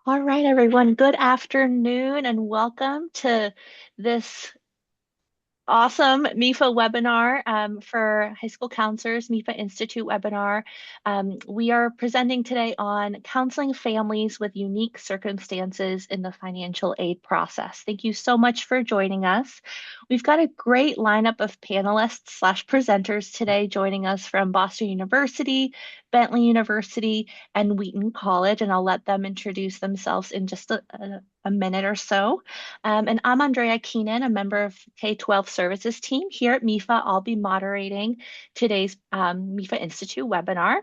All right, everyone. Good afternoon and welcome to this awesome MEFA webinar for high school counselors, MEFA Institute webinar. We are presenting today on counseling families with unique circumstances in the financial aid process. Thank you so much for joining us. We've got a great lineup of panelists slash presenters today joining us from Boston University, Bentley University, and Wheaton College, and I'll let them introduce themselves in just a minute or so. And I'm Andrea Keenan, a member of K-12 services team here at MEFA. I'll be moderating today's MEFA Institute webinar.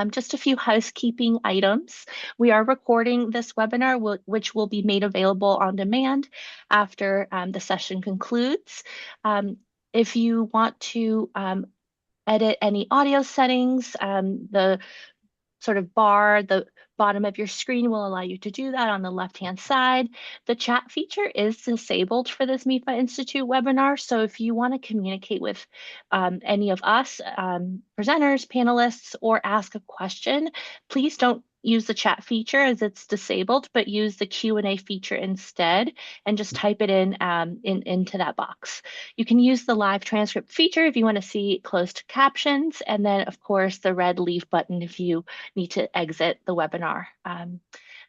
Just a few housekeeping items. We are recording this webinar, which will be made available on demand after the session concludes. If you want to edit any audio settings, the sort of bar, the bottom of your screen will allow you to do that on the left-hand side. The chat feature is disabled for this MEFA Institute webinar. So if you want to communicate with any of us, presenters, panelists, or ask a question, please don't use the chat feature as it's disabled, but use the Q&A feature instead and just type it into that box. You can use the live transcript feature if you want to see closed captions, and then of course the red leave button if you need to exit the webinar.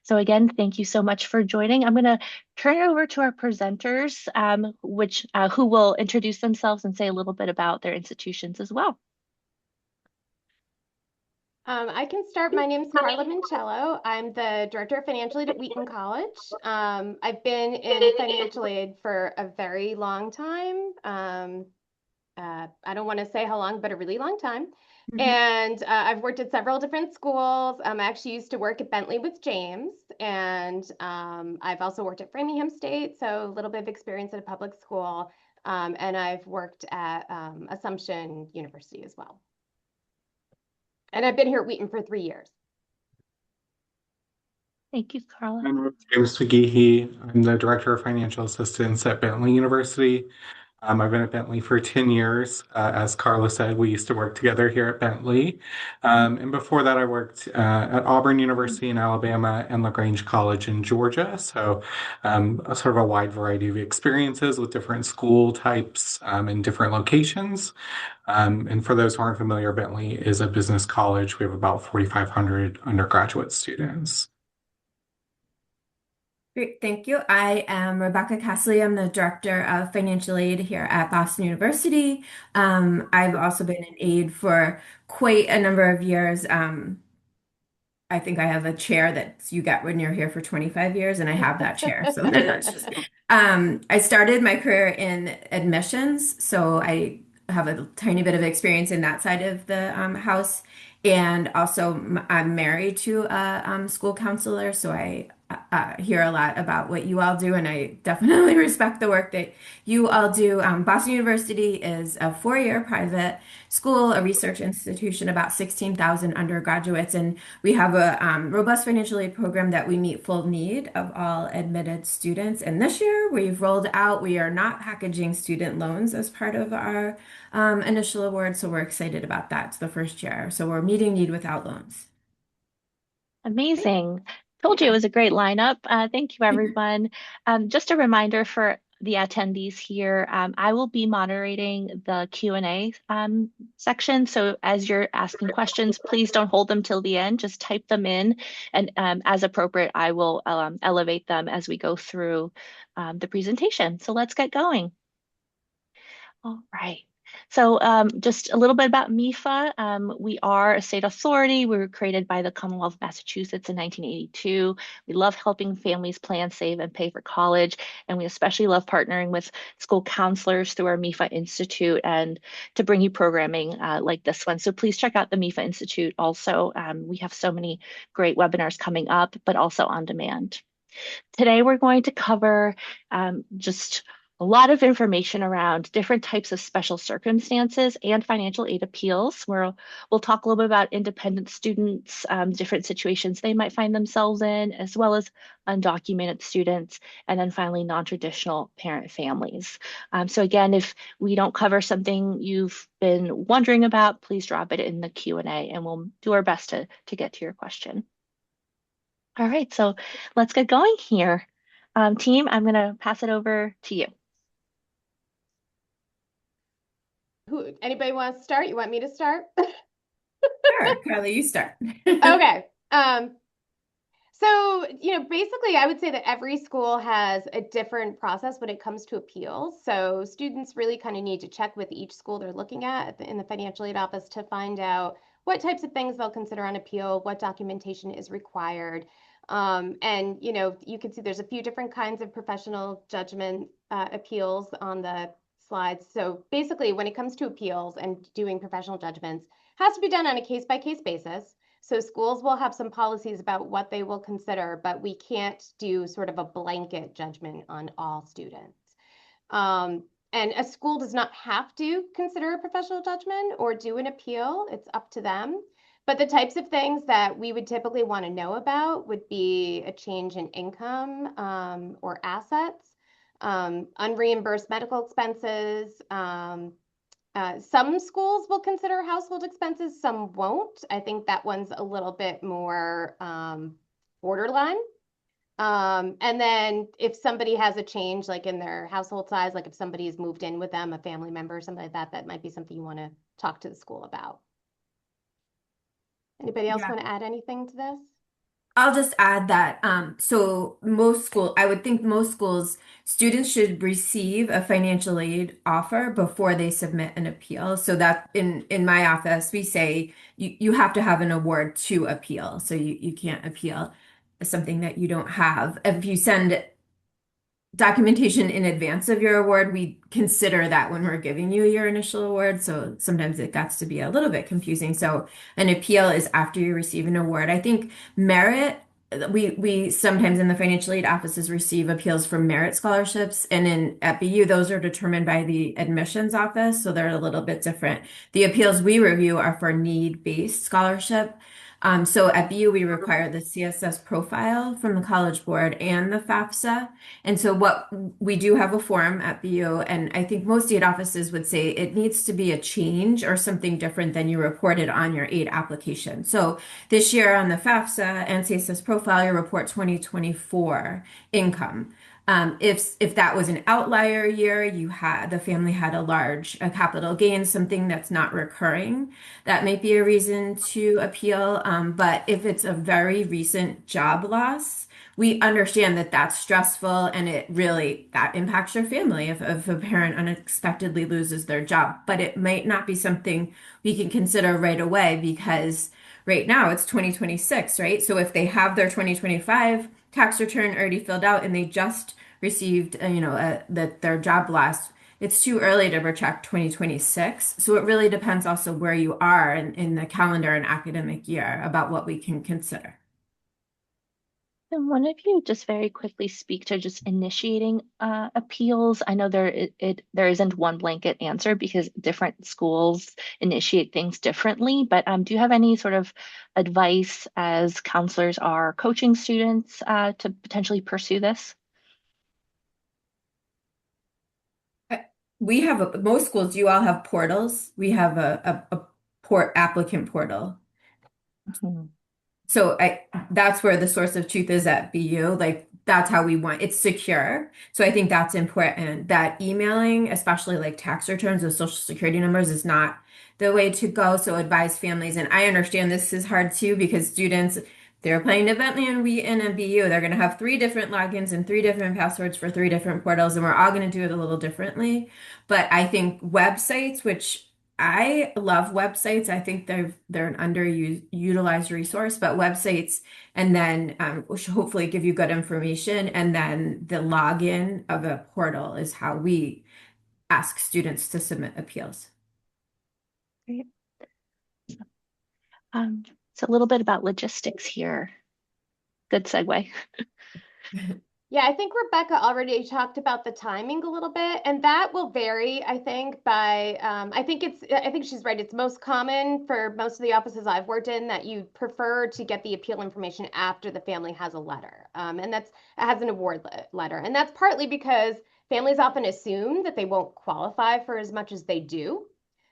So again, thank you so much for joining. I'm going to turn it over to our presenters, who will introduce themselves and say a little bit about their institutions as well. I can start. My name is Carla Mincello. I'm the Director of Financial Aid at Wheaton College. I've been in financial aid for a very long time. I don't want to say how long, but a really long time. And I've worked at several different schools. I actually used to work at Bentley with James, and I've also worked at Framingham State, so a little bit of experience at a public school. And I've worked at Assumption University as well. And I've been here at Wheaton for 3 years. Thank you, Carla. I'm James McGeehee. I'm the Director of Financial Assistance at Bentley University. I've been at Bentley for 10 years. As Carla said, we used to work together here at Bentley. And before that, I worked at Auburn University in Alabama and LaGrange College in Georgia. So a sort of a wide variety of experiences with different school types in different locations. And for those who aren't familiar, Bentley is a business college. We have about 4,500 undergraduate students. Great, thank you. I am Rebecca Castley. I'm the Director of Financial Aid here at Boston University. I've also been in aid for quite a number of years. I think I have a chair that you get when you're here for 25 years, and I have that chair. So that's just, I started my career in admissions, so I have a tiny bit of experience in that side of the house. And also, I'm married to a school counselor, so I hear a lot about what you all do, and I definitely respect the work that you all do. Boston University is a four-year private school, a research institution, about 16,000 undergraduates, and we have a robust financial aid program that we meet full need of all admitted students. And this year we've rolled out, we are not packaging student loans as part of our initial award, so we're excited about that. It's the first year, so we're meeting need without loans. Amazing. Told you it was a great lineup. Thank you, everyone. Just a reminder for the attendees here, I will be moderating the Q&A section. So as you're asking questions, please don't hold them till the end. Just type them in, and as appropriate, I will elevate them as we go through the presentation. So let's get going. All right. So just a little bit about MEFA. We are a state authority. We were created by the Commonwealth of Massachusetts in 1982. We love helping families plan, save, and pay for college. And we especially love partnering with school counselors through our MEFA Institute and to bring you programming like this one. So please check out the MEFA Institute also. We have so many great webinars coming up, but also on demand. Today, we're going to cover just a lot of information around different types of special circumstances and financial aid appeals. We'll talk a little bit about independent students, different situations they might find themselves in, as well as undocumented students, and then finally non-traditional parent families. So again, if we don't cover something you've been wondering about, please drop it in the Q&A and we'll do our best to get to your question. All right, so let's get going here. Team, I'm going to pass it over to you. Anybody wants to start? You want me to start? Sure, Carly, you start. Okay. So, basically, I would say that every school has a different process when it comes to appeals. So, students really kind of need to check with each school they're looking at in the financial aid office to find out what types of things they'll consider on appeal, what documentation is required. And, you can see there's a few different kinds of professional judgment appeals on the slides. So, basically, when it comes to appeals and doing professional judgments, has to be done on a case-by-case basis. So schools will have some policies about what they will consider, but we can't do sort of a blanket judgment on all students. And a school does not have to consider a professional judgment or do an appeal. It's up to them. But the types of things that we would typically want to know about would be a change in income or assets, unreimbursed medical expenses, some schools will consider household expenses, some won't. I think that one's a little bit more borderline. And then if somebody has a change like in their household size, like if somebody's moved in with them, a family member, something like that, that might be something you want to talk to the school about. Anybody else Yeah. want to add anything to this? I'll just add that so I would think most schools, students should receive a financial aid offer before they submit an appeal. So that in my office, we say you have to have an award to appeal. So you can't appeal something that you don't have. If you send documentation in advance of your award, we consider that when we're giving you your initial award. So sometimes it gets to be a little bit confusing. So an appeal is after you receive an award. I think merit, we sometimes in the financial aid offices receive appeals for merit scholarships. And at BU, those are determined by the admissions office. So they're a little bit different. The appeals we review are for need-based scholarship. So at BU, we require the CSS profile from the College Board and the FAFSA. And so what we do have a form at BU, and I think most aid offices would say it needs to be a change or something different than you reported on your aid application. So this year on the FAFSA and CSS profile, you report 2024 income. If that was an outlier year, the family had a capital gain, something that's not recurring, that might be a reason to appeal. But if it's a very recent job loss, we understand that that's stressful and that impacts your family if a parent unexpectedly loses their job. But it might not be something we can consider right away because right now it's 2026, right? So if they have their 2025 tax return already filled out and they just received, their job loss, it's too early to recheck 2026. So it really depends also where you are in the calendar and academic year about what we can consider. Can one of you just very quickly speak to just initiating appeals? I know there isn't one blanket answer because different schools initiate things differently, but do you have any sort of advice as counselors are coaching students to potentially pursue this? Most schools, you all have portals. We have a port applicant portal. Mhm. So that's where the source of truth is at BU. Like that's how we want it's secure. So I think that's important. That emailing, especially like tax returns with social security numbers, is not the way to go. So advise families, and I understand this is hard too because students they're applying to Bentley and Wheaton and BU. They're going to have three different logins and three different passwords for three different portals, and we're all going to do it a little differently. But I think websites, which I love websites. I think they're an underutilized resource, but websites and then which hopefully give you good information. And then the login of a portal is how we ask students to submit appeals. Great. So a little bit about logistics here. Good segue. Yeah, I think Rebecca already talked about the timing a little bit, and that will vary, I think, I think she's right. It's most common for most of the offices I've worked in that you prefer to get the appeal information after the family has a letter, and has an award letter. And that's partly because families often assume that they won't qualify for as much as they do.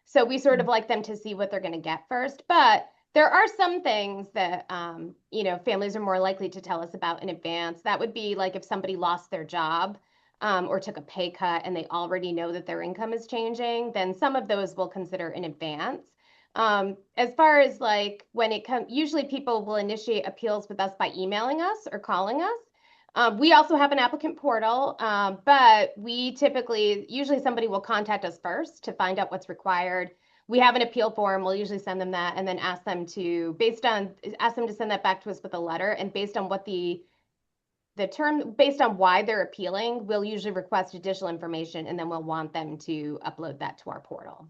So we sort of like them to see what they're going to get first. But There are some things that, families are more likely to tell us about in advance. That would be like if somebody lost their job, or took a pay cut and they already know that their income is changing, then some of those we'll consider in advance. As far as like when it comes, usually people will initiate appeals with us by emailing us or calling us. We also have an applicant portal, but we typically, usually somebody will contact us first to find out what's required. We have an appeal form. We'll usually send them that and then ask them to send that back to us with a letter. And based on what based on why they're appealing, we'll usually request additional information and then we'll want them to upload that to our portal.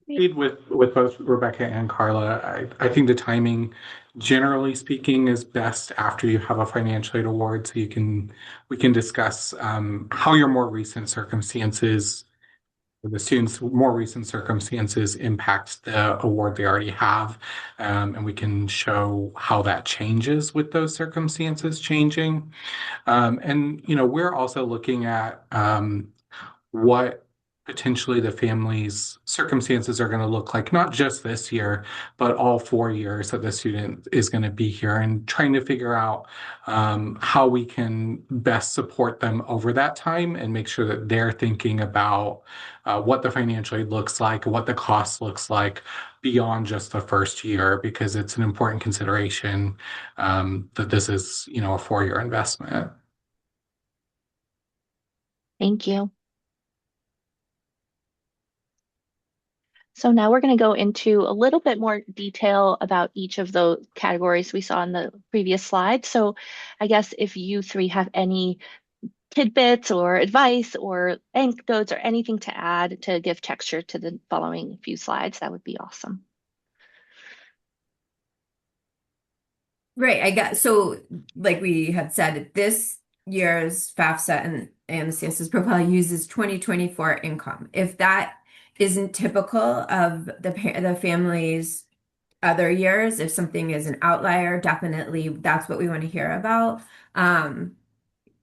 With both Rebecca and Carla, I think the timing, generally speaking, is best after you have a financial aid award, so we can discuss how your more recent circumstances, or the students' more recent circumstances, impact the award they already have, and we can show how that changes with those circumstances changing. And we're also looking at what potentially the family's circumstances are going to look like, not just this year, but all 4 years that the student is going to be here, and trying to figure out how we can best support them over that time and make sure that they're thinking about what the financial aid looks like, what the cost looks like beyond just the first year, because it's an important consideration that this is, a 4-year investment. Thank you. So now we're going to go into a little bit more detail about each of the categories we saw in the previous slide. So I guess if you three have any tidbits or advice or anecdotes or anything to add to give texture to the following few slides, that would be awesome. Right. I got so like we had said, this year's FAFSA and the CSS profile uses 2024 income. If that isn't typical of the family's other years, if something is an outlier, definitely that's what we want to hear about.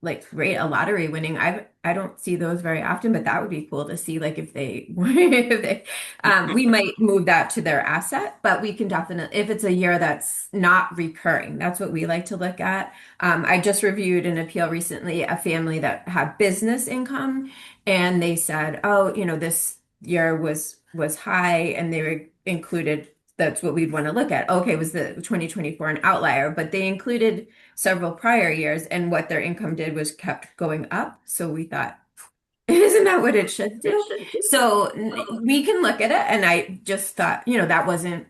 Like a lottery winning. I don't see those very often, but that would be cool to see. Like if they, we might move that to their asset, but we can definitely, if it's a year that's not recurring, that's what we like to look at. I just reviewed an appeal recently, a family that had business income, and they said, oh, this year was high, and they were included. That's what we'd want to look at. Okay, was the 2024 an outlier? But they included several prior years, and what their income did was kept going up. So we thought, isn't that what it should do? So we can look at it, and I just thought, that wasn't,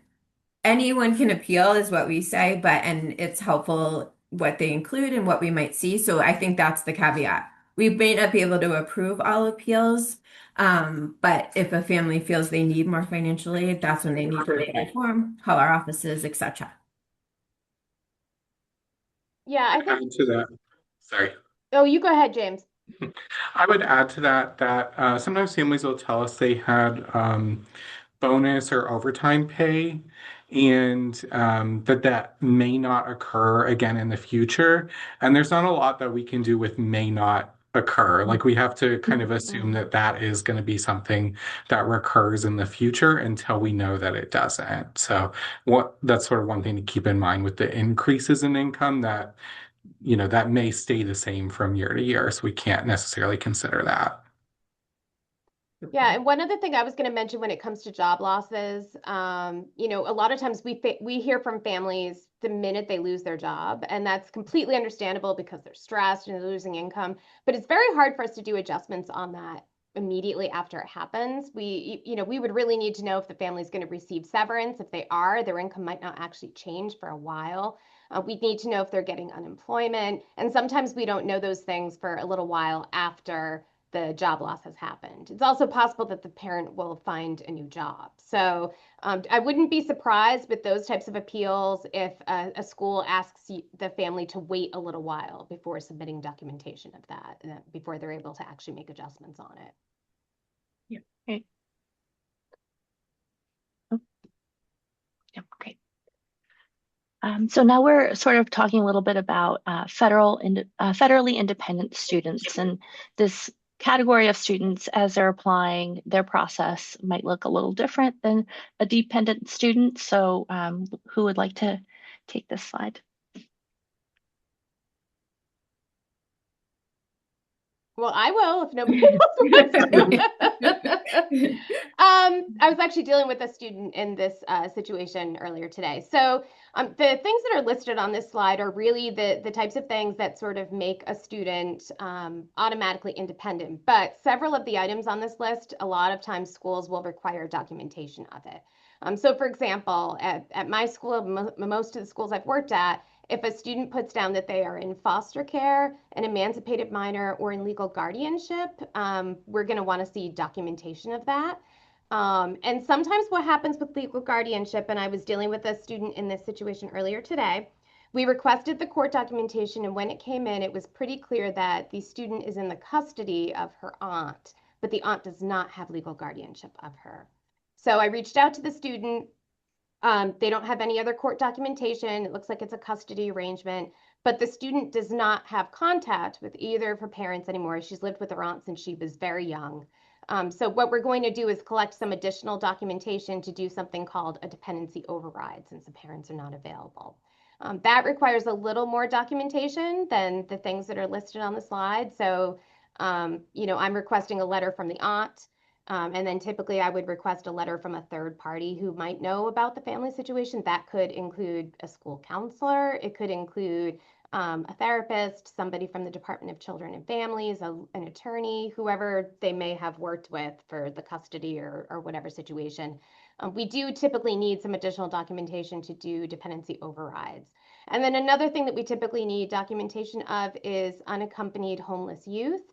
anyone can appeal is what we say, and it's helpful what they include and what we might see. So I think that's the caveat. We may not be able to approve all appeals, but if a family feels they need more financial aid, that's when they need to make a form, call our offices, etc. Yeah, I think. Add to that. Sorry. Oh, you go ahead, James. I would add to that sometimes families will tell us they had bonus or overtime pay, and that may not occur again in the future. And there's not a lot that we can do with may not occur. Like, we have to kind of assume that that is going to be something that recurs in the future until we know that it doesn't. So that's sort of one thing to keep in mind with the increases in income, that that may stay the same from year to year. So we can't necessarily consider that. Yeah, and one other thing I was going to mention when it comes to job losses, a lot of times we hear from families the minute they lose their job, and that's completely understandable because they're stressed and they're losing income. But it's very hard for us to do adjustments on that immediately after it happens. We would really need to know if the family's going to receive severance. If they are, their income might not actually change for a while. We'd need to know if they're getting unemployment, and sometimes we don't know those things for a little while after the job loss has happened. It's also possible that the parent will find a new job. So I wouldn't be surprised with those types of appeals if a school asks the family to wait a little while before submitting documentation of that, before they're able to actually make adjustments on it. Yeah. Okay. Oh. Yeah, great. So now we're sort of talking a little bit about federally independent students, and this category of students as they're applying, their process might look a little different than a dependent student. So who would like to take this slide? Well, I will if nobody else wants to. I was actually dealing with a student in this situation earlier today. So the things that are listed on this slide are really the types of things that sort of make a student automatically independent. But several of the items on this list, a lot of times schools will require documentation of it. So for example, at my school, most of the schools I've worked at, if a student puts down that they are in foster care, an emancipated minor, or in legal guardianship, we're going to want to see documentation of that. And sometimes what happens with legal guardianship, and I was dealing with a student in this situation earlier today, we requested the court documentation, and when it came in, it was pretty clear that the student is in the custody of her aunt, but the aunt does not have legal guardianship of her. So I reached out to the student. They don't have any other court documentation. It looks like it's a custody arrangement, but the student does not have contact with either of her parents anymore. She's lived with her aunt since she was very young. So what we're going to do is collect some additional documentation to do something called a dependency override since the parents are not available. That requires a little more documentation than the things that are listed on the slide. So, I'm requesting a letter from the aunt. And then typically I would request a letter from a third party who might know about the family situation. That could include a school counselor. It could include a therapist, somebody from the Department of Children and Families, an attorney, whoever they may have worked with for the custody or whatever situation. We do typically need some additional documentation to do dependency overrides. And then another thing that we typically need documentation of is unaccompanied homeless youth.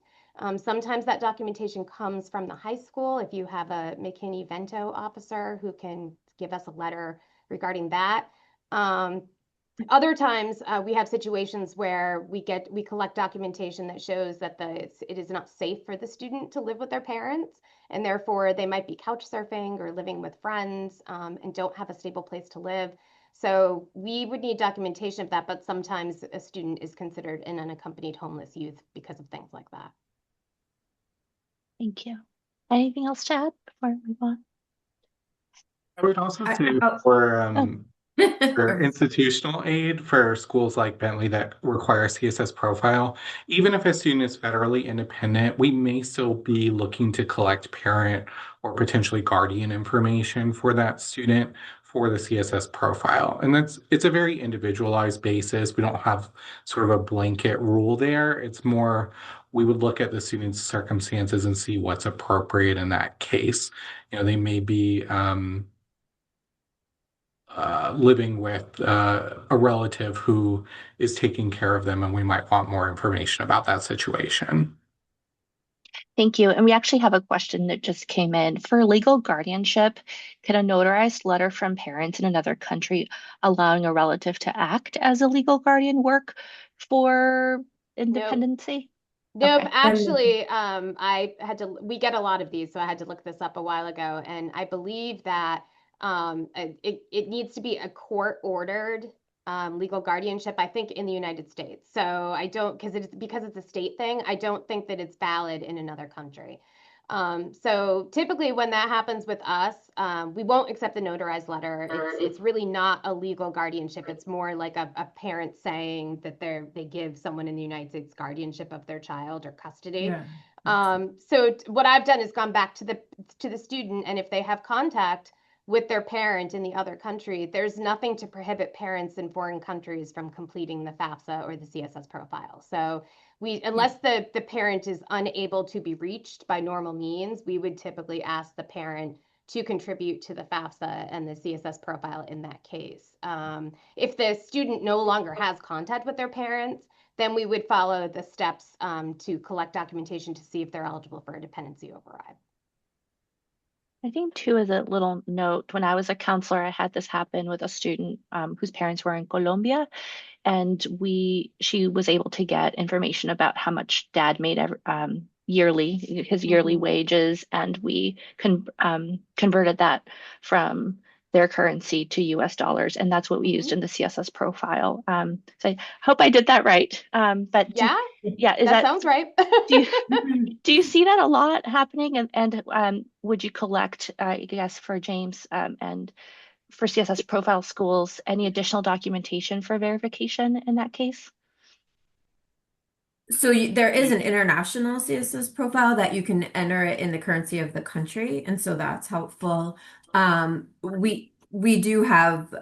Sometimes that documentation comes from the high school. If you have a McKinney-Vento officer who can give us a letter regarding that. Other times we have situations where we collect documentation that shows that it is not safe for the student to live with their parents, and therefore they might be couch surfing or living with friends and don't have a stable place to live. So we would need documentation of that, but sometimes a student is considered an unaccompanied homeless youth because of things like that. Thank you. Anything else to add before we move on? I would also say Oh. for institutional aid for schools like Bentley that require CSS profile, even if a student is federally independent, we may still be looking to collect parent or potentially guardian information for that student for the CSS profile. And it's a very individualized basis. We don't have sort of a blanket rule there. It's more we would look at the student's circumstances and see what's appropriate in that case. They may be living with a relative who is taking care of them, and we might want more information about that situation. Thank you. And we actually have a question that just came in. For legal guardianship, can a notarized letter from parents in another country allowing a relative to act as a legal guardian work for independency? Nope, Okay. actually, we get a lot of these, so I had to look this up a while ago, and I believe that it needs to be a court-ordered legal guardianship, I think, in the United States. So I don't, because it's a state thing, I don't think that it's valid in another country. So typically when that happens with us, we won't accept the notarized letter. It's really not a legal guardianship. It's more like a parent saying that they give someone in the United States guardianship of their child or custody. Yeah. So what I've done is gone back to the student, and if they have contact with their parent in the other country, there's nothing to prohibit parents in foreign countries from completing the FAFSA or the CSS profile. So unless the parent is unable to be reached by normal means, we would typically ask the parent to contribute to the FAFSA and the CSS profile in that case. If the student no longer has contact with their parents, then we would follow the steps to collect documentation to see if they're eligible for a dependency override. I think too, as a little note, when I was a counselor, I had this happen with a student whose parents were in Colombia, and she was able to get information about how much dad made yearly, his yearly wages, and we converted that from their currency to US dollars. And that's what we used Mhm. in the CSS profile. So I hope I did that right. But Yeah, yeah, is that that, sounds right. do you, do you see that a lot happening? And would you collect, I guess, for James and for CSS profile schools, any additional documentation for verification in that case? So there is an international CSS profile that you can enter it in the currency of the country, and so that's helpful. We do have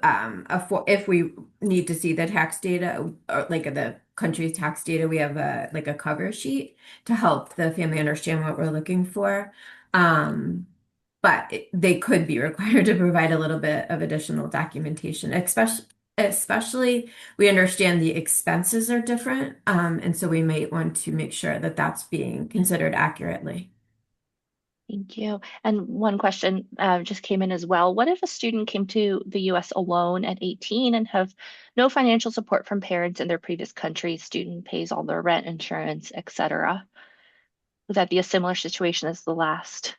if we need to see the tax data, or like the country's tax data, we have a cover sheet to help the family understand what we're looking for. But they could be required to provide a little bit of additional documentation, especially we understand the expenses are different, and so we might want to make sure that that's being considered accurately. Thank you. And one question just came in as well. What if a student came to the US alone at 18 and have no financial support from parents in their previous country? Student pays all their rent, insurance, etc. Would that be a similar situation as the last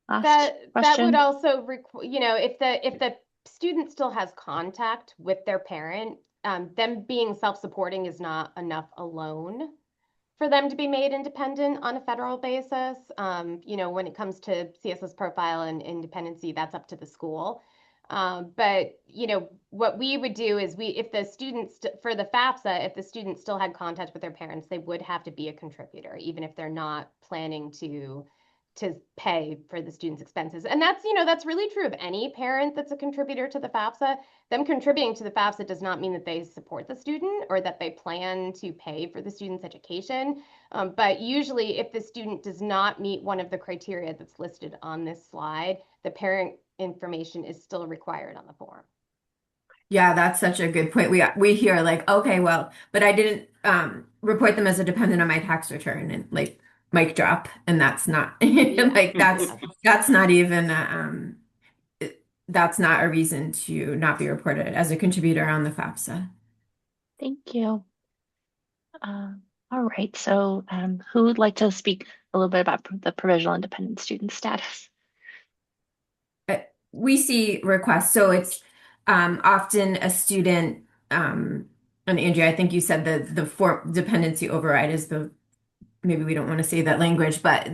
That would question? also if the student still has contact with their parent, them being self-supporting is not enough alone for them to be made independent on a federal basis. When it comes to CSS profile and independency, that's up to the school. But what we would do is if the students for the FAFSA, if the student still had contact with their parents, they would have to be a contributor, even if they're not planning to pay for the student's expenses. And that's really true of any parent that's a contributor to the FAFSA. Them contributing to the FAFSA does not mean that they support the student or that they plan to pay for the student's education. But usually, if the student does not meet one of the criteria that's listed on this slide, the parent information is still required on the form. Yeah, that's such a good point. We hear like, okay, well, but I didn't report them as a dependent on my tax return, and like mic drop, and that's not Yeah. like that's not even that's not a reason to not be reported as a contributor on the FAFSA. Thank you. All right. So who would like to speak a little bit about the provisional independent student status? We see requests, so it's often a student, and Andrea, I think you said the form dependency override is the maybe we don't want to say that language, but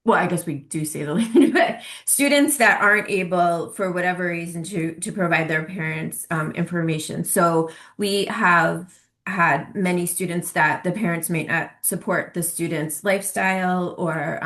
well, I guess we do say the language, but students that aren't able for whatever reason to provide their parents information. So we have had many students that the parents may not support the student's lifestyle, or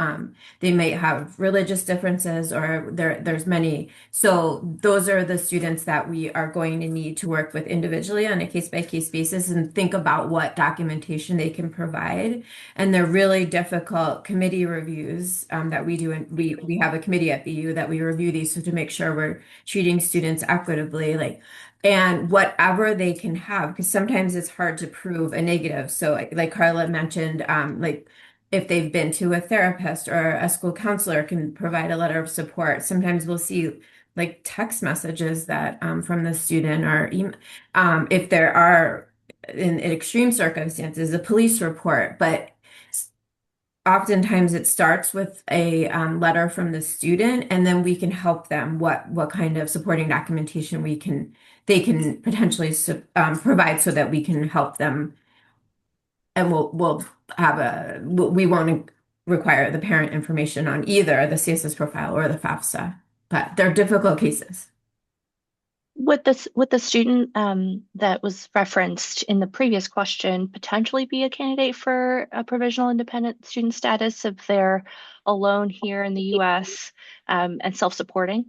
they might have religious differences, or there's many. So those are the students that we are going to need to work with individually on a case-by-case basis and think about what documentation they can provide. And they're really difficult committee reviews that we do, and we have a committee at BU that we review these so to make sure we're treating students equitably, like, and whatever they can have, because sometimes it's hard to prove a negative. So like Carla mentioned, like if they've been to a therapist or a school counselor can provide a letter of support. Sometimes we'll see like text messages that from the student, or if there are in extreme circumstances, a police report. But oftentimes it starts with a letter from the student, and then we can help them what kind of supporting documentation they can potentially provide so that we can help them, and we won't require the parent information on either the CSS profile or the FAFSA, but they're difficult cases. Would the student that was referenced in the previous question potentially be a candidate for a provisional independent student status if they're alone here in the US and self-supporting?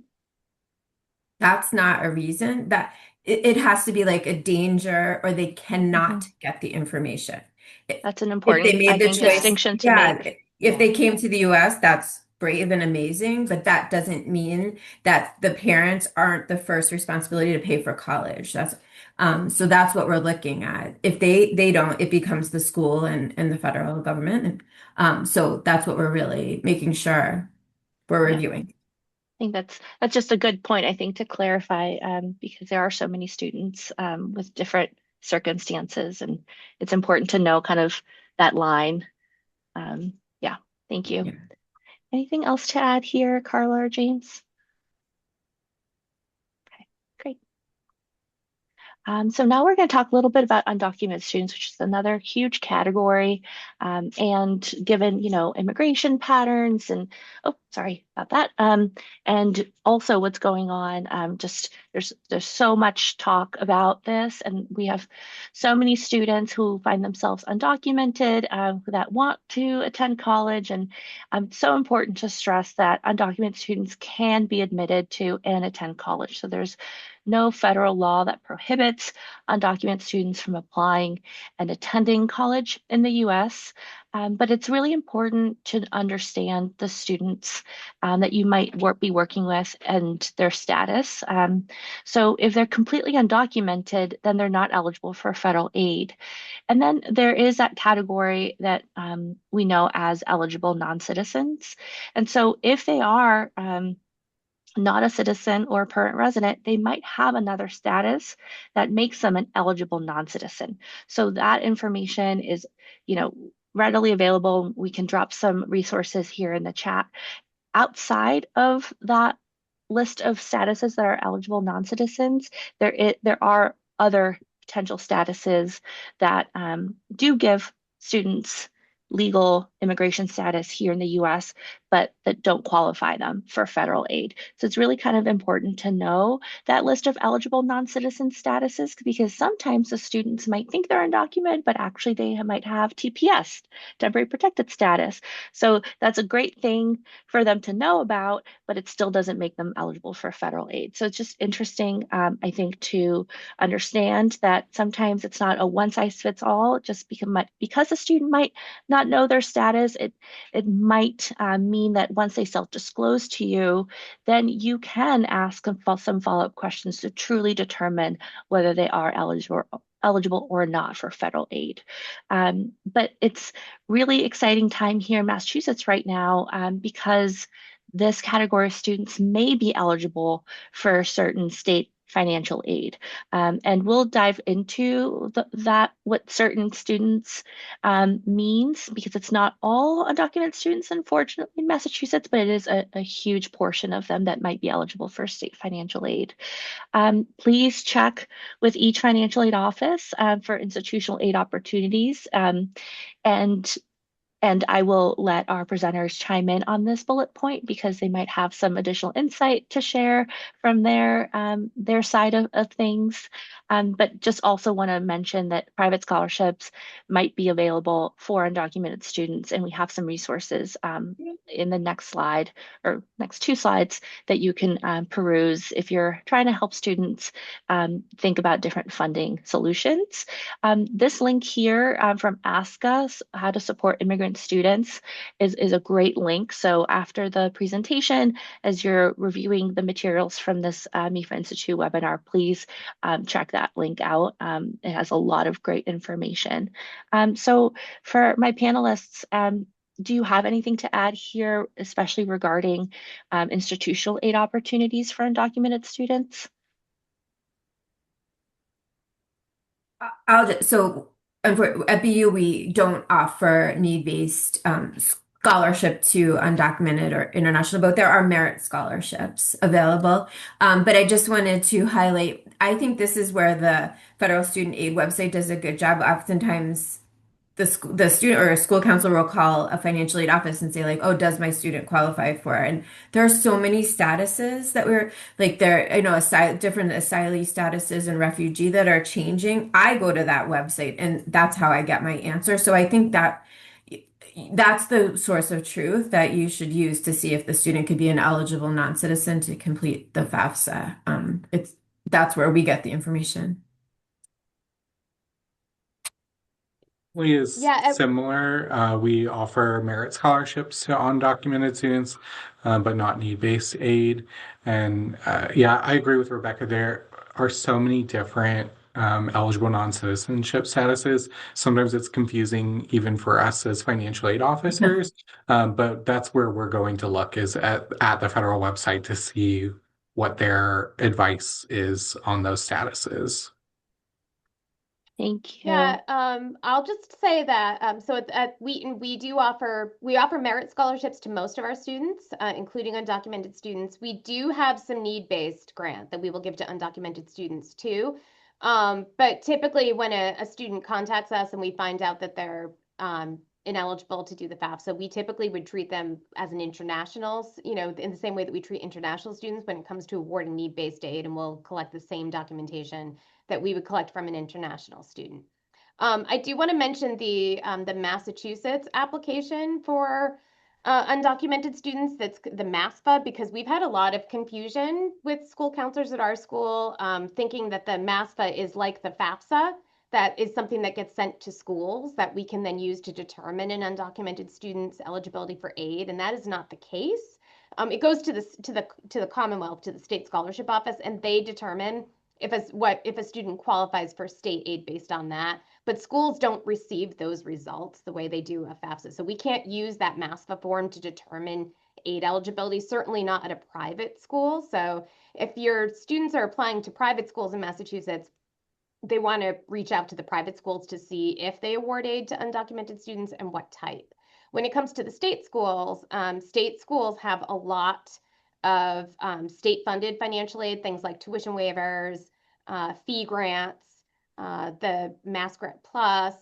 That's not a reason that it has to be like a danger, or they Hmm. cannot get the information. That's an If they important, I made the think, Yeah. choice, distinction to yeah, make. if Yeah. they came to the US, that's brave and amazing, but that doesn't mean that the parents aren't the first responsibility to pay for college. So that's what we're looking at. If they don't, it becomes the school and the federal government. And so that's what we're really making sure we're Yeah. reviewing. I think that's just a good point, I think, to clarify, because there are so many students with different circumstances, and it's important to know kind of that line. Yeah, thank you. Yeah. Anything else to add here, Carla or James? Okay. So now we're going to talk a little bit about undocumented students, which is another huge category. And given, immigration patterns and, oh, sorry about that. And also what's going on, just there's so much talk about this, and we have so many students who find themselves undocumented, that want to attend college. And so important to stress that undocumented students can be admitted to and attend college. So there's no federal law that prohibits undocumented students from applying and attending college in the US. But it's really important to understand the students that you might be working with and their status. So if they're completely undocumented, then they're not eligible for federal aid. And then there is that category that we know as eligible non-citizens. And so if they are not a citizen or a permanent resident, they might have another status that makes them an eligible non-citizen. So that information is, readily available. We can drop some resources here in the chat. Outside of that list of statuses that are eligible non-citizens, there are other potential statuses that do give students legal immigration status here in the US, but that don't qualify them for federal aid. So it's really kind of important to know that list of eligible non-citizen statuses, because sometimes the students might think they're undocumented, but actually they might have TPS, temporary protected status. So that's a great thing for them to know about, but it still doesn't make them eligible for federal aid. So it's just interesting, I think, to understand that sometimes it's not a one size fits all. Just because a student might not know their status, it might mean that once they self-disclose to you, then you can ask some follow-up questions to truly determine whether they are eligible or not for federal aid. But it's really exciting time here in Massachusetts right now, because this category of students may be eligible for certain state financial aid. And we'll dive into that, what certain students means, because it's not all undocumented students, unfortunately, in Massachusetts, but it is a huge portion of them that might be eligible for state financial aid. Please check with each financial aid office for institutional aid opportunities. And and I will let our presenters chime in on this bullet point, because they might have some additional insight to share from their side of things. But just also want to mention that private scholarships might be available for undocumented students, and we have some resources in the next slide, or next two slides, that you can peruse if you're trying to help students think about different funding solutions. This link here from Ask Us How to Support Immigrant Students is a great link. So after the presentation, as you're reviewing the materials from this MEFA Institute webinar, please check that link out. It has a lot of great information. So for my panelists, do you have anything to add here, especially regarding institutional aid opportunities for undocumented students? So at BU, we don't offer need-based scholarship to undocumented or international, but there are merit scholarships available. But I just wanted to highlight, I think this is where the Federal Student Aid website does a good job. Oftentimes, the student or a school counselor will call a financial aid office and say like, oh, does my student qualify for it? And there are so many statuses that we're like there, different asylee statuses and refugee that are changing. I go to that website and that's how I get my answer. So I think that's the source of truth that you should use to see if the student could be an eligible non-citizen to complete the FAFSA. That's where we get the information. Is Yeah, similar. We offer merit scholarships to undocumented students, but not need-based aid. And yeah, I agree with Rebecca. There are so many different eligible non-citizenship statuses. Sometimes it's confusing even for us as financial aid officers, but that's where we're going to look, is at the federal website to see what their advice is on those statuses. Thank you. Yeah, I'll just say that so at Wheaton we offer merit scholarships to most of our students, including undocumented students. We do have some need-based grant that we will give to undocumented students too. But typically when a student contacts us and we find out that they're ineligible to do the FAFSA, we typically would treat them as an international, in the same way that we treat international students when it comes to awarding need-based aid, and we'll collect the same documentation that we would collect from an international student. I do want to mention the Massachusetts application for undocumented students. That's the MASFA, because we've had a lot of confusion with school counselors at our school, thinking that the MASFA is like the FAFSA, that is something that gets sent to schools that we can then use to determine an undocumented student's eligibility for aid, and that is not the case. It goes to the Commonwealth, to the state scholarship office, and they determine if a student qualifies for state aid based on that. But schools don't receive those results the way they do a FAFSA. So we can't use that MASFA form to determine aid eligibility, certainly not at a private school. So if your students are applying to private schools in Massachusetts, they want to reach out to the private schools to see if they award aid to undocumented students and what type. When it comes to the state schools have a lot of state-funded financial aid, things like tuition waivers, fee grants, the Mass Grant Plus,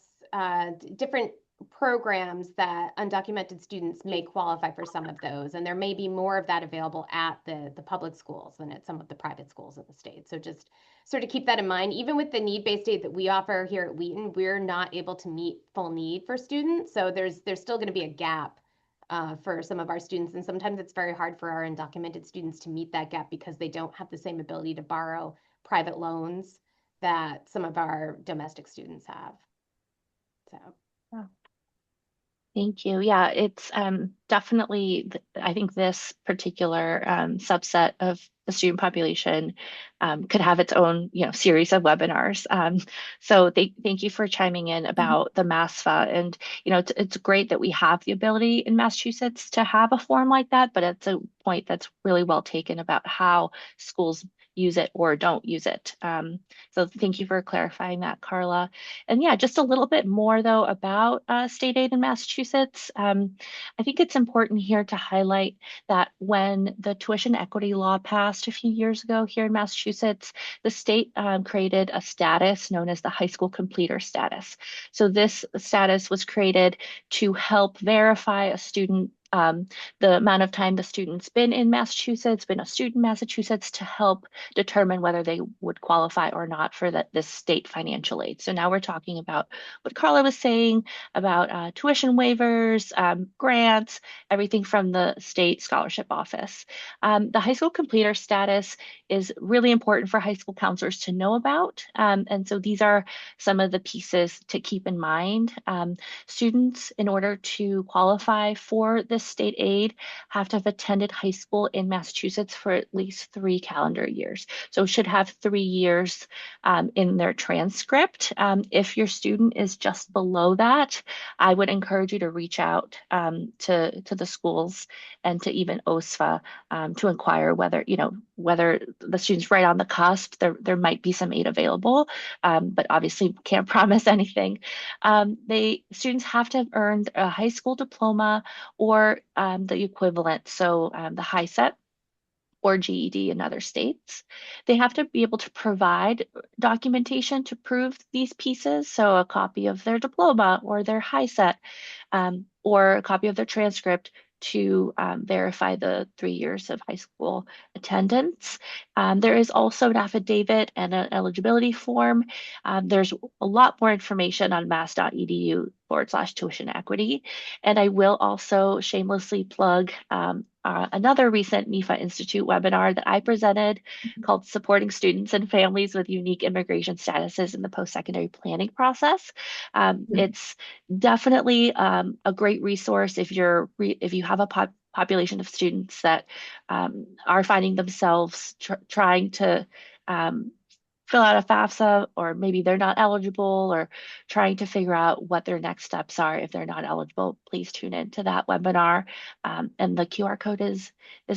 different programs that undocumented students may qualify for some of those. And there may be more of that available at the public schools than at some of the private schools in the state. So just sort of keep that in mind. Even with the need-based aid that we offer here at Wheaton, we're not able to meet full need for students. So there's still going to be a gap for some of our students. And sometimes it's very hard for our undocumented students to meet that gap because they don't have the same ability to borrow private loans that some of our domestic students have. So. Oh, thank you. Yeah, it's definitely, I think this particular subset of the student population could have its own, series of webinars. So thank you for chiming in about the MASFA. And, it's great that we have the ability in Massachusetts to have a form like that, but it's a point that's really well taken about how schools use it or don't use it. So thank you for clarifying that, Carla. And yeah, just a little bit more though about state aid in Massachusetts. I think it's important here to highlight that when the tuition equity law passed a few years ago here in Massachusetts, the state created a status known as the high school completer status. So this status was created to help verify a student the amount of time the student's been in Massachusetts, been a student in Massachusetts, to help determine whether they would qualify or not for this state financial aid. So now we're talking about what Carla was saying about tuition waivers, grants, everything from the state scholarship office. The high school completer status is really important for high school counselors to know about. And so these are some of the pieces to keep in mind. Students, in order to qualify for this state aid, have to have attended high school in Massachusetts for at least 3 calendar years. So should have 3 years in their transcript. If your student is just below that, I would encourage you to reach out to the schools and to even OSFA to inquire whether the student's right on the cusp. There might be some aid available, but obviously can't promise anything. Students have to have earned a high school diploma or the equivalent, so the high set or GED in other states. They have to be able to provide documentation to prove these pieces, so a copy of their diploma or their high set, or a copy of their transcript to verify the 3 years of high school attendance. There is also an affidavit and an eligibility form. There's a lot more information on mass.edu/tuition equity. And I will also shamelessly plug another recent MEFA Institute webinar that I presented called Supporting Students and Families with Unique Immigration Statuses in the Post-Secondary Planning Process. It's definitely a great resource if you have a population of students that are finding themselves trying to fill out a FAFSA, or maybe they're not eligible, or trying to figure out what their next steps are if they're not eligible. Please tune into that webinar, and the QR code is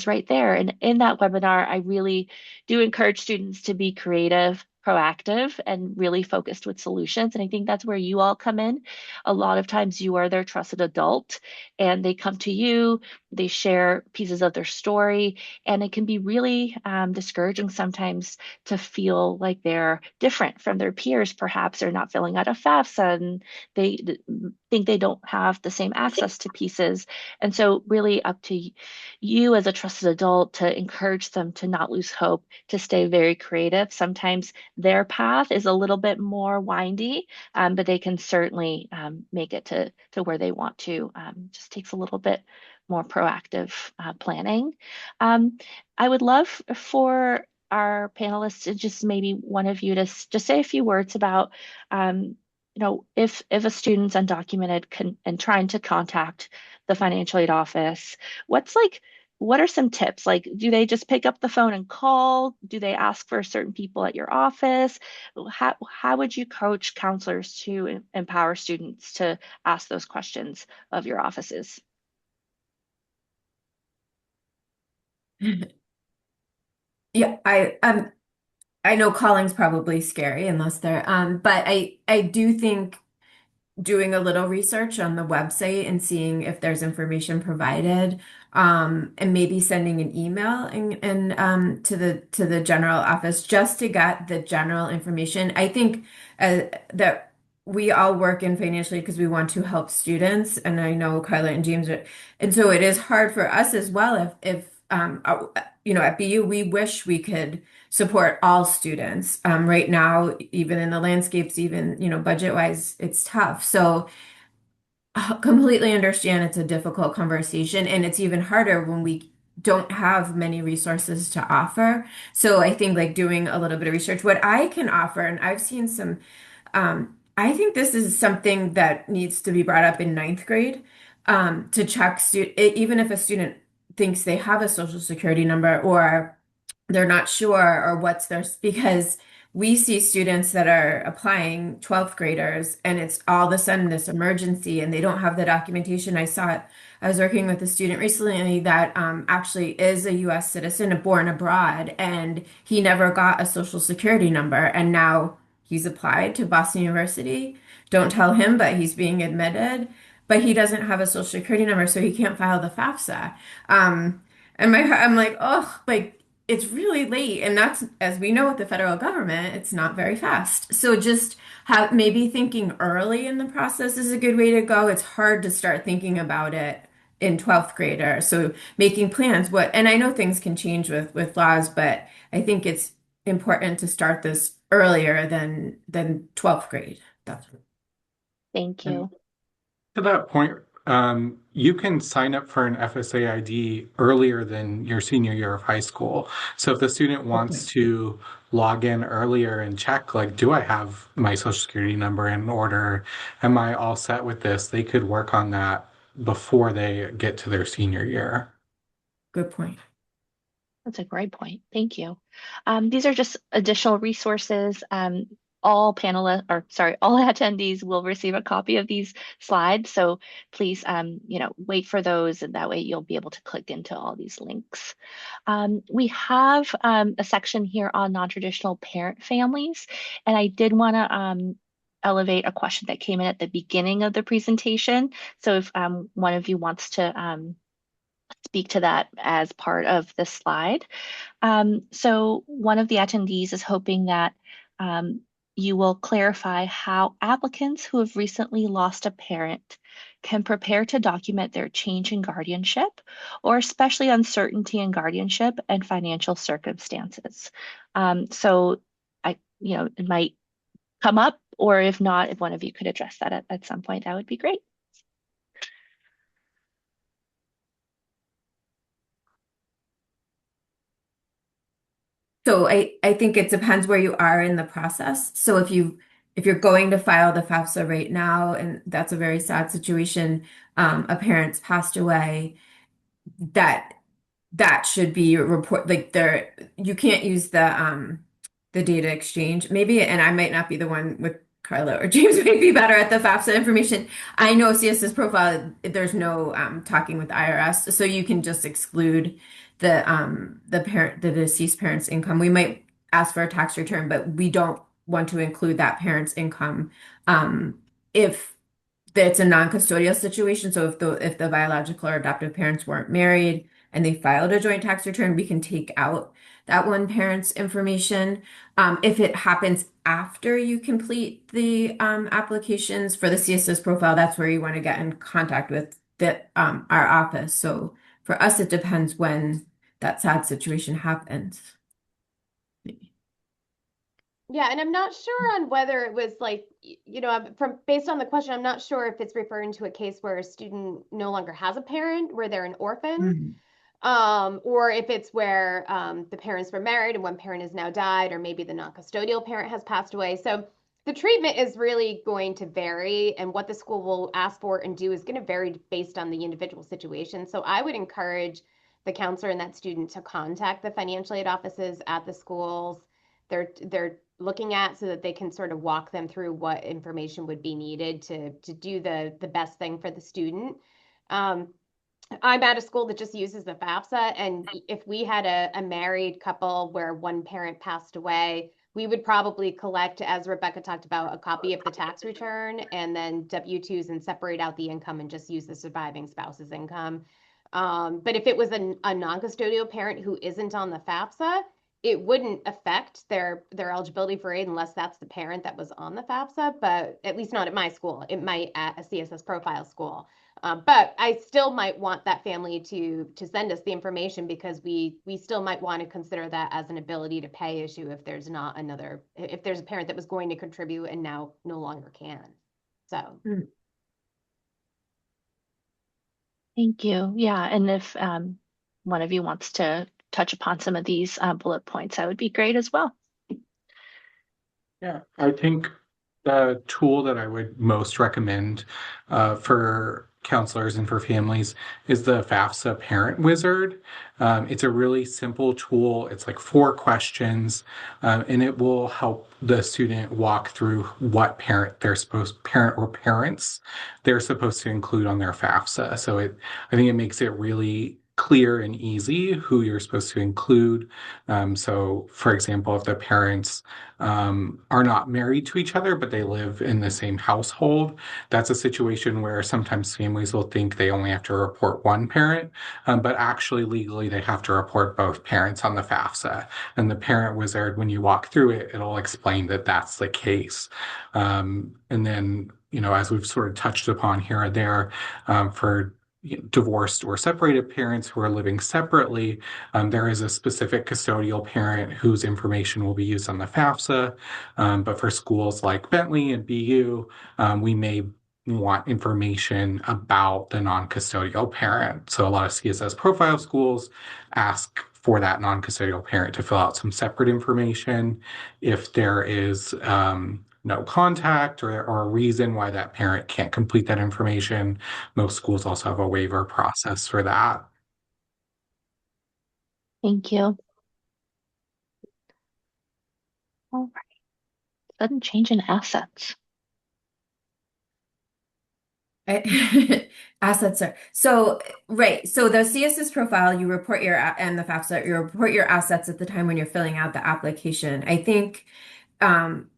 right there. And in that webinar, I really do encourage students to be creative, proactive and really focused with solutions. And I think that's where you all come in. A lot of times you are their trusted adult and they come to you, they share pieces of their story, and it can be really discouraging sometimes to feel like they're different from their peers. Perhaps they're not filling out a FAFSA and they think they don't have the same access to pieces. And so, really, up to you as a trusted adult to encourage them to not lose hope, to stay very creative. Sometimes their path is a little bit more windy, but they can certainly make it to where they want to. Just takes a little bit more proactive planning. Um, I would love for our panelists to just maybe one of you to just say a few words about if a student's undocumented and trying to contact the financial aid office, what's like what are some tips? Like, do they just pick up the phone and call? Do they ask for certain people at your office? How would you coach counselors to empower students to ask those questions of your offices? Yeah, I know calling's probably scary unless they're but I do think doing a little research on the website and seeing if there's information provided, and maybe sending an email and to the general office just to get the general information. I think that we all work in financially because we want to help students, and I know Carla and James are, and so it is hard for us as well if at BU we wish we could support all students. Right now, even in the landscapes, even, budget wise, it's tough. So completely understand it's a difficult conversation, and it's even harder when we don't have many resources to offer. So I think like doing a little bit of research, what I can offer, and I've seen some, I think this is something that needs to be brought up in ninth grade, to check even if a student thinks they have a social security number or they're not sure or what's their, because we see students that are applying 12th graders and it's all of a sudden this emergency and they don't have the documentation. I was working with a student recently that actually is a US citizen born abroad, and he never got a social security number, and now he's applied to Boston University. Don't tell him, but he's being admitted, but he doesn't have a social security number, so he can't file the FAFSA. And I'm like, oh, like it's really late. And that's, as we know with the federal government, it's not very fast. So just have maybe thinking early in the process is a good way to go. It's hard to start thinking about it in 12th grader. So making plans, and I know things can change with laws, but I think it's important to start this earlier than 12th grade. That's Thank And you. to that point, you can sign up for an FSA ID earlier than your senior year of high school. So if the student wants okay. to log in earlier and check, like, do I have my social security number in order? Am I all set with this? They could work on that before they get to their senior year. Good point. That's a great point. Thank you. These are just additional resources. All panelists, or sorry, all attendees will receive a copy of these slides. So please, wait for those, and that way you'll be able to click into all these links. We have a section here on non-traditional parent families, and I did want to elevate a question that came in at the beginning of the presentation. So if one of you wants to speak to that as part of the slide. So one of the attendees is hoping that you will clarify how applicants who have recently lost a parent can prepare to document their change in guardianship, or especially uncertainty in guardianship and financial circumstances. So it might come up, or if not, if one of you could address that at some point, that would be great. So I think it depends where you are in the process. So if you're going to file the FAFSA right now, and that's a very sad situation, a parent's passed away, that that should be a report, like there you can't use the data exchange. Maybe, and I might not be the one with Carla or James may be better at the FAFSA information. I know CSS profile, there's no talking with the IRS, so you can just exclude the deceased parent's income. We might ask for a tax return, but we don't want to include that parent's income if it's a non-custodial situation. So if the biological or adoptive parents weren't married and they filed a joint tax return, we can take out that one parent's information. If it happens after you complete the applications for the CSS profile, that's where you want to get in contact with our office. So for us, it depends when that sad situation happens. Yeah, and I'm not sure on whether it was like, from based on the question, I'm not sure if it's referring to a case where a student no longer has a parent, where they're an orphan, Mhm. or if it's where the parents were married and one parent has now died, or maybe the non-custodial parent has passed away. So the treatment is really going to vary, and what the school will ask for and do is going to vary based on the individual situation. So I would encourage the counselor and that student to contact the financial aid offices at the schools they're looking at so that they can sort of walk them through what information would be needed to do the best thing for the student. Um, I'm at a school that just uses the FAFSA, and if we had a married couple where one parent passed away, we would probably collect, as Rebecca talked about, a copy of the tax return and then W-2s and separate out the income and just use the surviving spouse's income. But if it was a non-custodial parent who isn't on the FAFSA, it wouldn't affect their eligibility for aid unless that's the parent that was on the FAFSA, but at least not at my school. It might at a CSS profile school. But I still might want that family to send us the information because we still might want to consider that as an ability to pay issue if there's not another if there's a parent that was going to contribute and now no longer can. So Thank you. Yeah, and if one of you wants to touch upon some of these bullet points, that would be great as well. Yeah, I think the tool that I would most recommend for counselors and for families is the FAFSA Parent Wizard. It's a really simple tool. It's like 4 questions, and it will help the student walk through what parent or parents they're supposed to include on their FAFSA. I think it makes it really clear and easy who you're supposed to include. So, for example, if the parents are not married to each other, but they live in the same household. That's a situation where sometimes families will think they only have to report one parent, but actually legally they have to report both parents on the FAFSA. And the parent wizard, when you walk through it, it'll explain that that's the case. And then, as we've sort of touched upon here and there, for divorced or separated parents who are living separately, there is a specific custodial parent whose information will be used on the FAFSA. But for schools like Bentley and BU, we may want information about the non-custodial parent. So a lot of CSS profile schools ask for that non-custodial parent to fill out some separate information. If there is no contact or a reason why that parent can't complete that information, most schools also have a waiver process for that. Thank you. All right. Sudden change in assets. Assets are so right. So the CSS profile, you report and the FAFSA, you report your assets at the time when you're filling out the application. I think um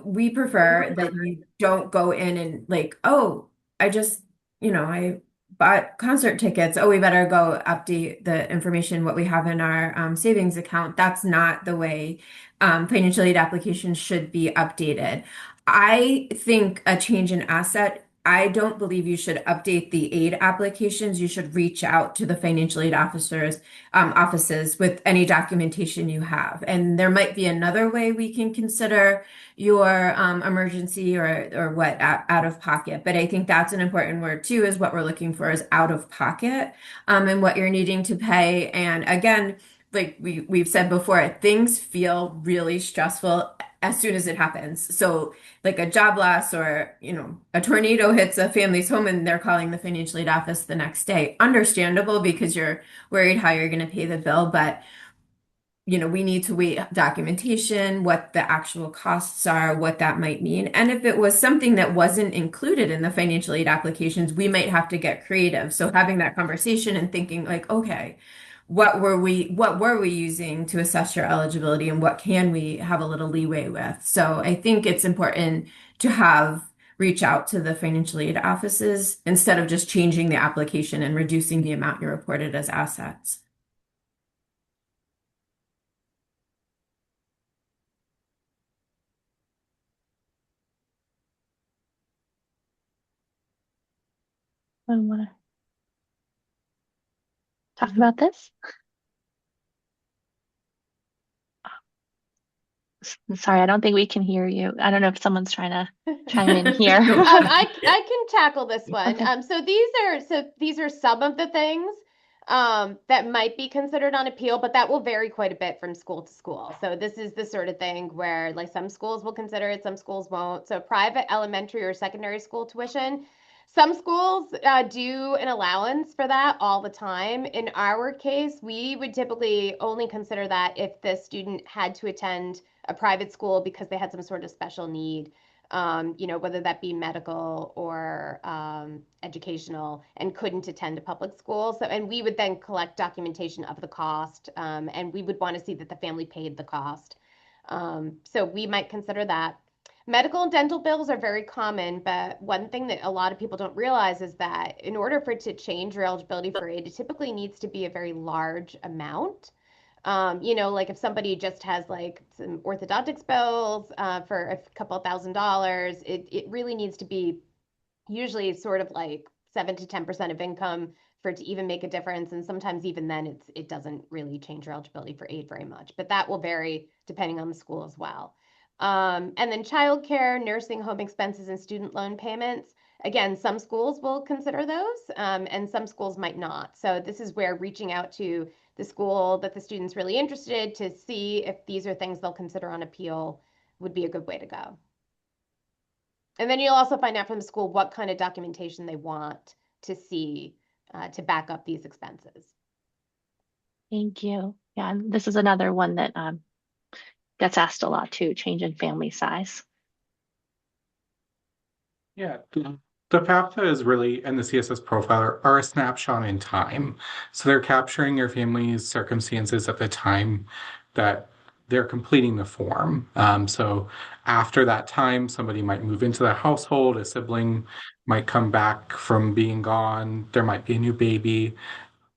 we prefer that you don't go in and like, oh, I just, I bought concert tickets. Oh, we better go update the information what we have in our savings account. That's not the way financial aid applications should be updated. I think a change in asset, I don't believe you should update the aid applications. You should reach out to the financial aid offices with any documentation you have. And there might be another way we can consider your emergency or what out of pocket. But I think that's an important word too, is what we're looking for is out of pocket and what you're needing to pay. And again, like we've said before, things feel really stressful as soon as it happens. So like a job loss or, a tornado hits a family's home and they're calling the financial aid office the next day. Understandable because you're worried how you're going to pay the bill, but we need to wait documentation, what the actual costs are, what that might mean. And if it was something that wasn't included in the financial aid applications, we might have to get creative. So having that conversation and thinking like, okay, what were we using to assess your eligibility and what can we have a little leeway with. So I think it's important to have reach out to the financial aid offices instead of just changing the application and reducing the amount you reported as assets. I want to talk about this. Sorry, I don't think we can hear you. I don't know if someone's trying to chime in here. No. I can tackle this one. Okay. So these are some of the things that might be considered on appeal, but that will vary quite a bit from school to school. So this is the sort of thing where like some schools will consider it, some schools won't. So private elementary or secondary school tuition, some schools do an allowance for that all the time. In our case, we would typically only consider that if the student had to attend a private school because they had some sort of special need, whether that be medical or educational, and couldn't attend a public school. So, and we would then collect documentation of the cost, and we would want to see that the family paid the cost. So we might consider that. Medical and dental bills are very common, but one thing that a lot of people don't realize is that in order for it to change your eligibility for aid, it typically needs to be a very large amount. Like if somebody just has like some orthodontics bills for a couple $1,000s, it really needs to be usually sort of like 7 to 10% of income for it to even make a difference. And sometimes even then it doesn't really change your eligibility for aid very much, but that will vary depending on the school as well. And then childcare, nursing home expenses, and student loan payments. Again, some schools will consider those, and some schools might not. So this is where reaching out to the school that the student's really interested to see if these are things they'll consider on appeal would be a good way to go. And then you'll also find out from the school what kind of documentation they want to see to back up these expenses. Thank you. Yeah, and this is another one that gets asked a lot too, change in family size. Yeah, the FAFSA is really, and the CSS profiler are a snapshot in time. So they're capturing your family's circumstances at the time that they're completing the form. So after that time, somebody might move into the household, a sibling might come back from being gone, there might be a new baby.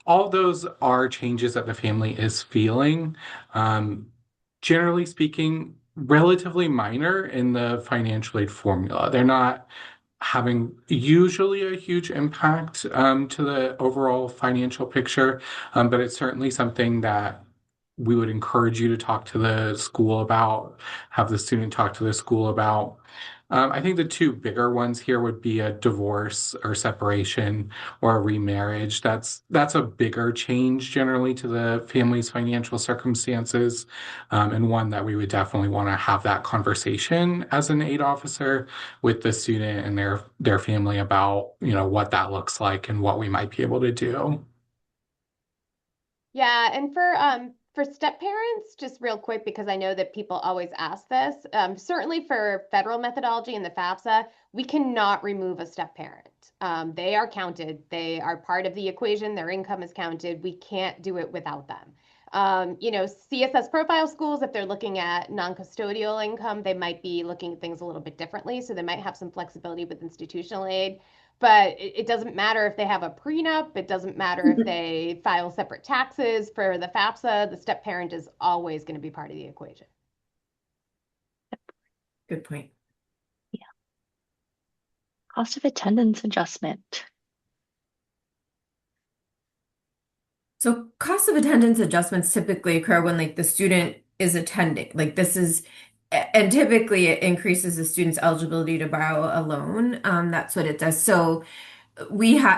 All those are changes that the family is feeling. Um, Generally speaking, relatively minor in the financial aid formula. They're not having usually a huge impact to the overall financial picture, but it's certainly something that we would encourage you to talk to the school about, have the student talk to the school about. I think the two bigger ones here would be a divorce or separation or a remarriage. That's a bigger change generally to the family's financial circumstances, and one that we would definitely want to have that conversation as an aid officer with the student and their family about, what that looks like and what we might be able to do. Yeah, and for step parents, just real quick because I know that people always ask this. Certainly for federal methodology in the FAFSA, we cannot remove a step parent. They are counted. They are part of the equation. Their income is counted. We can't do it without them. CSS profile schools, if they're looking at non-custodial income, they might be looking at things a little bit differently. So they might have some flexibility with institutional aid. But it doesn't matter if they have a prenup. It doesn't matter if they file separate taxes for the FAFSA. The step parent is always going to be part of the equation. Good point. Yeah. Cost of attendance adjustment. So cost of attendance adjustments typically occur when like the student is attending. And typically it increases the student's eligibility to borrow a loan. That's what it does. So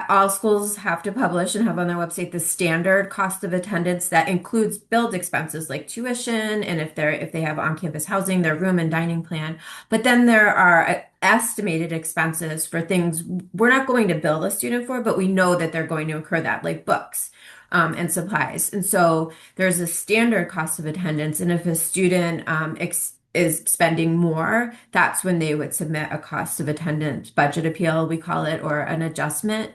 all schools have to publish and have on their website the standard cost of attendance that includes billed expenses like tuition and if they have on-campus housing, their room and dining plan. But then there are estimated expenses for things we're not going to bill the student for, but we know that they're going to incur that, like books. And supplies. And so there's a standard cost of attendance. And if a student is spending more, that's when they would submit a cost of attendance budget appeal, we call it, or an adjustment.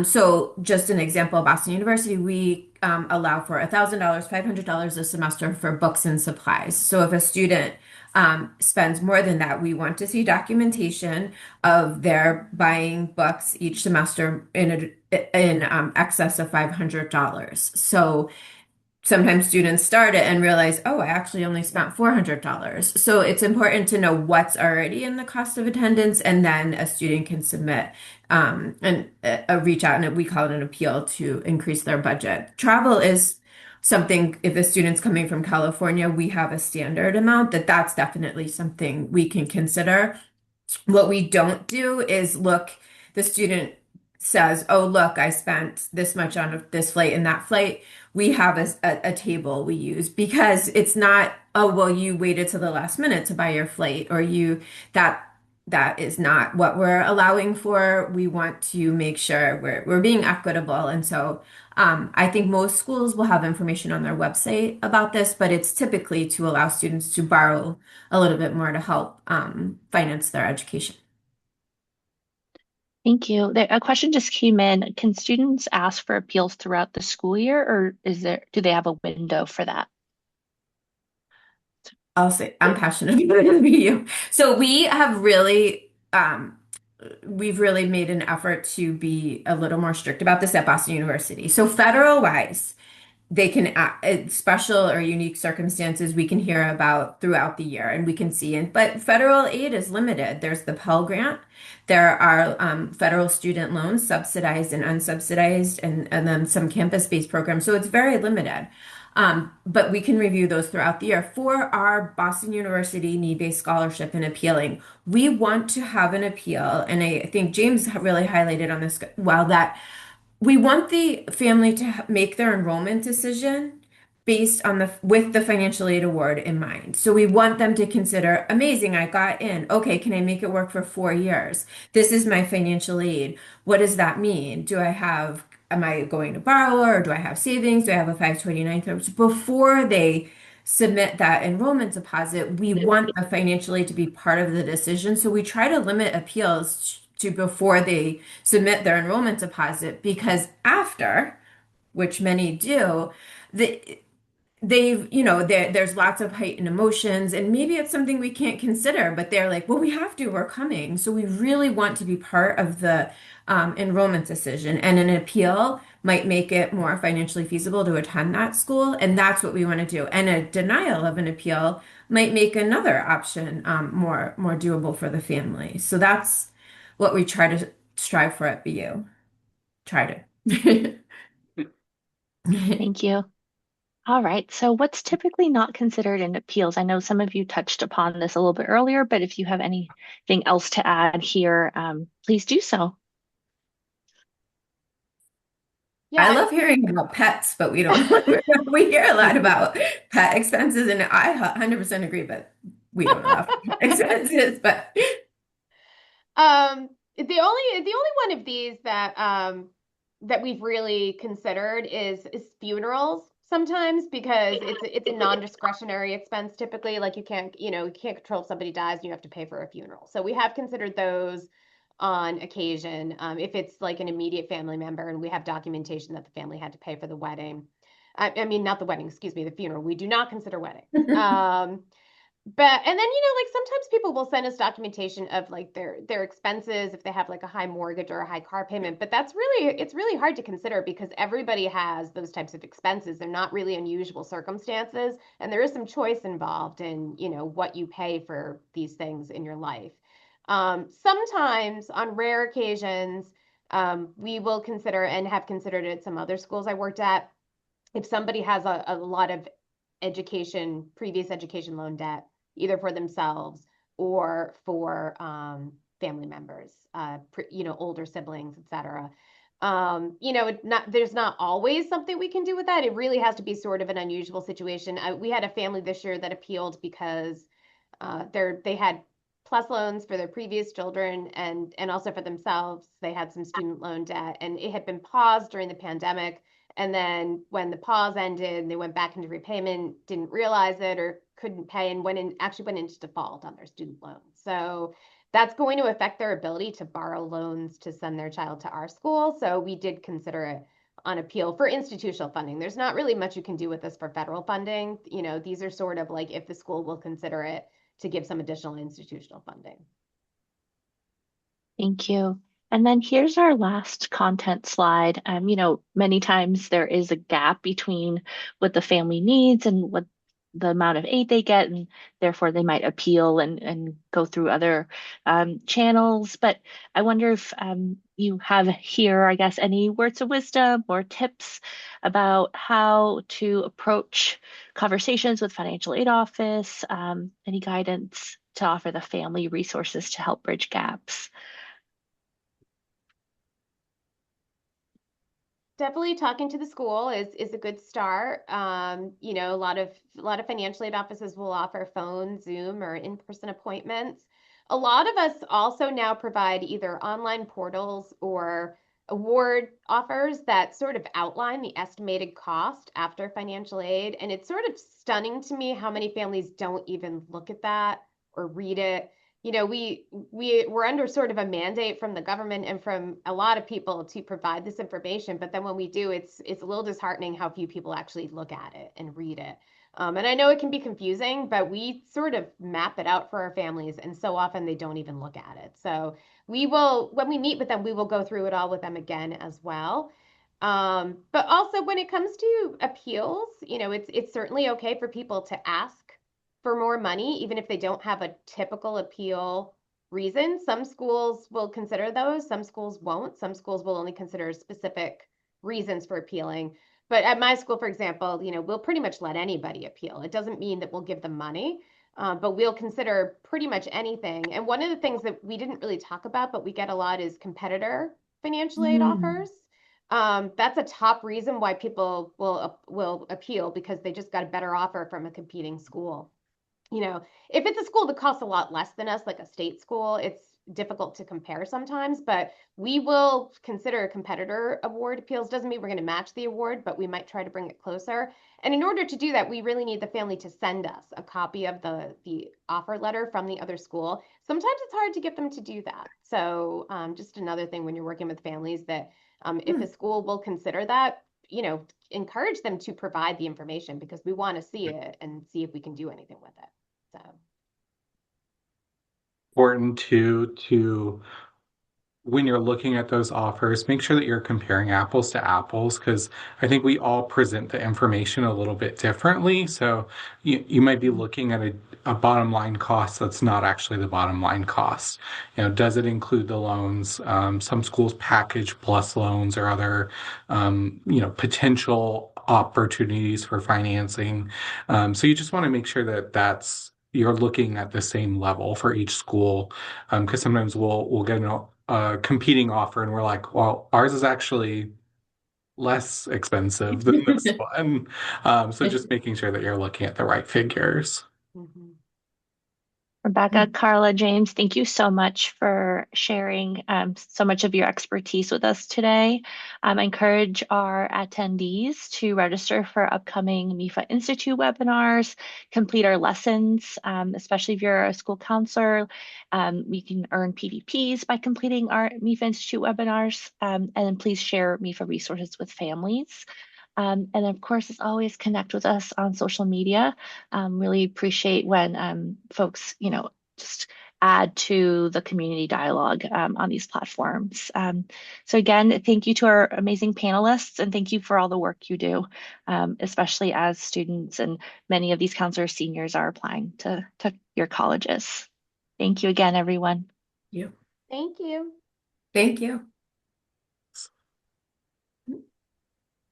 So just an example, Boston University, we allow for $1,000, $500 a semester for books and supplies. So if a student spends more than that, we want to see documentation of their buying books each semester in excess of $500. So sometimes students start it and realize, oh, I actually only spent $400. So it's important to know what's already in the cost of attendance, and then a student can submit and a reach out, and we call it an appeal to increase their budget. Travel is something, if the student's coming from California, we have a standard amount that's definitely something we can consider. What we don't do is look, the student says, oh, look, I spent this much on this flight and that flight. We have a table we use because it's not, oh, well, you waited till the last minute to buy your flight, or that that is not what we're allowing for. We want to make sure we're being equitable. And so I think most schools will have information on their website about this, but it's typically to allow students to borrow a little bit more to help finance their education. Thank you. A question just came in. Can students ask for appeals throughout the school year, or do they have a window for that? I'll say I'm passionate about it be you. So we've really made an effort to be a little more strict about this at Boston University. So federal wise, they can special or unique circumstances we can hear about throughout the year and we can see in, but federal aid is limited. There's the Pell Grant. There are federal student loans, subsidized and unsubsidized, and then some campus-based programs. So it's very limited. But we can review those throughout the year. For our Boston University need-based scholarship and appealing, we want to have an appeal, and I think James really highlighted on this well that we want the family to make their enrollment decision based on with the financial aid award in mind. So we want them to consider, amazing, I got in. Okay, can I make it work for 4 years? This is my financial aid. What does that mean? Am I going to borrow, or do I have savings? Do I have a 529? Before they submit that enrollment deposit, we want the financial aid to be part of the decision. So we try to limit appeals to before they submit their enrollment deposit, because after, which many do, the, there's lots of heightened emotions, and maybe it's something we can't consider, but they're like, well, we have to, we're coming. So we really want to be part of the enrollment decision, and an appeal might make it more financially feasible to attend that school. And that's what we want to do. And a denial of an appeal might make another option more doable for the family. So that's what we try to strive for at BU. Try to. Thank you. All right. So what's typically not considered in appeals? I know some of you touched upon this a little bit earlier, but if you have anything else to add here, please do so. Yeah, I love hearing about pets, but we don't. We hear a lot about pet expenses, and I 100% agree, but we don't allow for pet expenses. But the only one of these that we've really considered is funerals sometimes, because it's a non-discretionary expense typically. Like you can't control if somebody dies and you have to pay for a funeral. So we have considered those on occasion, if it's like an immediate family member and we have documentation that the family had to pay for the wedding. I mean, not the wedding, excuse me, the funeral. We do not consider weddings. But and then like sometimes people will send us documentation of like their expenses if they have like a high mortgage or a high car payment, but it's really hard to consider because everybody has those types of expenses. They're not really unusual circumstances, and there is some choice involved in what you pay for these things in your life. Sometimes on rare occasions, we will consider and have considered it at some other schools I worked at, if somebody has a lot of previous education loan debt, either for themselves or for family members, older siblings, etc. There's not always something we can do with that. It really has to be sort of an unusual situation. We had a family this year that appealed because they had plus loans for their previous children and also for themselves. They had some student loan debt, and it had been paused during the pandemic. And then when the pause ended and they went back into repayment, didn't realize it or couldn't pay and actually went into default on their student loan. So that's going to affect their ability to borrow loans to send their child to our school. So we did consider it on appeal for institutional funding. There's not really much you can do with this for federal funding. These are sort of like if the school will consider it to give some additional institutional funding. Thank you. And then here's our last content slide. Many times there is a gap between what the family needs and what the amount of aid they get, and therefore they might appeal and go through other channels. But I wonder if you have here, I guess, any words of wisdom or tips about how to approach conversations with financial aid office, any guidance to offer the family resources to help bridge gaps. Definitely talking to the school is a good start. A lot of financial aid offices will offer phone, Zoom, or in-person appointments. A lot of us also now provide either online portals or award offers that sort of outline the estimated cost after financial aid. And it's sort of stunning to me how many families don't even look at that or read it. We're under sort of a mandate from the government and from a lot of people to provide this information, but then when we do, it's a little disheartening how few people actually look at it and read it. And I know it can be confusing, but we sort of map it out for our families, and so often they don't even look at it. So we will, when we meet with them, we will go through it all with them again as well. But also when it comes to appeals, it's certainly okay for people to ask for more money, even if they don't have a typical appeal reason. Some schools will consider those, some schools won't. Some schools will only consider specific reasons for appealing. But at my school, for example, we'll pretty much let anybody appeal. It doesn't mean that we'll give them money, but we'll consider pretty much anything. And one of the things that we didn't really talk about, but we get a lot is competitor financial aid offers. That's a top reason why people will appeal because they just got a better offer from a competing school. If it's a school that costs a lot less than us, like a state school, it's difficult to compare sometimes, but we will consider competitor award appeals. Doesn't mean we're going to match the award, but we might try to bring it closer. And in order to do that, we really need the family to send us a copy of the offer letter from the other school. Sometimes it's hard to get them to do that. So just another thing when you're working with families that if the school will consider that, encourage them to provide the information because we want to see it and see if we can do anything with it. So Important to when you're looking at those offers, make sure that you're comparing apples to apples because I think we all present the information a little bit differently. So you might be looking at a bottom line cost that's not actually the bottom line cost. Does it include the loans? Some schools package plus loans or other, potential opportunities for financing. So you just want to make sure that you're looking at the same level for each school because sometimes we'll get a competing offer and we're like, well, ours is actually less expensive than this one. So just making sure that you're looking at the right figures. mhm. Rebecca, Carla, James, thank you so much for sharing so much of your expertise with us today. I encourage our attendees to register for upcoming MEFA Institute webinars, complete our lessons, especially if you're a school counselor. We can earn PDPs by completing our MEFA Institute webinars, and then please share MEFA resources with families. And of course, as always, connect with us on social media. Really appreciate when folks, just add to the community dialogue on these platforms. So again, thank you to our amazing panelists and thank you for all the work you do, especially as students and many of these counselor seniors are applying to your colleges. Thank you again, everyone. You. Thank you. Thank you.